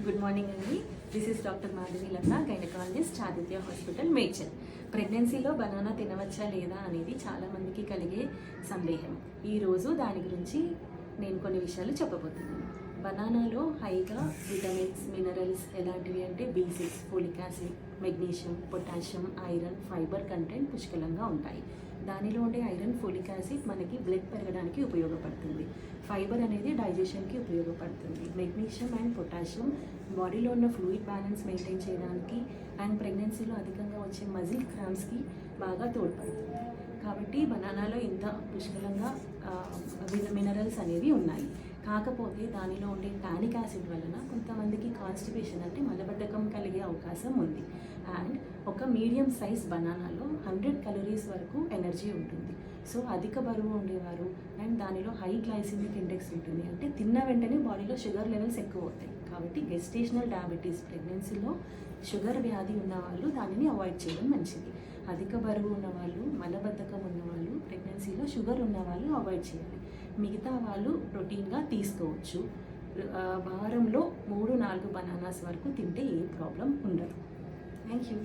Good morning అండి. This is doctor Madhavi Latha, gynaecologist, Aditya hospital, Medchal. ప్రెగ్నెన్సీలో banana తినవచ్చా లేదా అనేది చాలామందికి కలిగే సందేహం. ఈరోజు దాని గురించి నేను కొన్ని విషయాలు చెప్పబోతున్నాను. బనానాలో హైగా విటమిన్స్, మినరల్స్ ఎలాంటివి అంటే B6, folic acid, magnesium, potassium, iron, fibre content పుష్కలంగా ఉంటాయి. దానిలో ఉండే ఐరన్, ఫోలిక్ యాసిడ్ మనకి బ్లడ్ పెరగడానికి ఉపయోగపడుతుంది. ఫైబర్ అనేది డైజెషన్కి ఉపయోగపడుతుంది. మెగ్నీషియం అండ్ పొటాషియం బాడీలో ఉన్న ఫ్లూయిడ్ బ్యాలెన్స్ మెయింటైన్ చేయడానికి అండ్ ప్రెగ్నెన్సీలో అధికంగా వచ్చే మజిల్ క్రాంప్స్కి బాగా తోడ్పడుతుంది. కాబట్టి బనానాలో ఇంత పుష్కలంగా మినరల్స్ అనేవి ఉన్నాయి. కాకపోతే దానిలో ఉండే టానిక్ యాసిడ్ వలన కొంతమందికి కాన్స్టిపేషన్ అంటే మలబద్ధకం కలిగే అవకాశం ఉంది. అండ్ ఒక మీడియం సైజ్ బనానాలో 100 calories వరకు ఎనర్జీ ఉంటుంది. సో అధిక బరువు ఉండేవారు అండ్ దానిలో హై గ్లైసిమిక్ ఇండెక్స్ ఉంటుంది, అంటే తిన్న వెంటనే బాడీలో షుగర్ లెవెల్స్ ఎక్కువ అవుతాయి. కాబట్టి గెస్టేషనల్ డయాబెటీస్, ప్రెగ్నెన్సీలో షుగర్ వ్యాధి ఉన్నవాళ్ళు దానిని అవాయిడ్ చేయడం మంచిది. అధిక బరువు ఉన్నవాళ్ళు, మలబద్ధకం ఉన్నవాళ్ళు, ప్రెగ్నెన్సీలో షుగర్ ఉన్నవాళ్ళు అవాయిడ్ చేయాలి. మిగతా వాళ్ళు ప్రోటీన్గా తీసుకోవచ్చు. వారంలో 3-4 బనానాస్ వరకు తింటే ఏ ప్రాబ్లం ఉండదు. Thank you.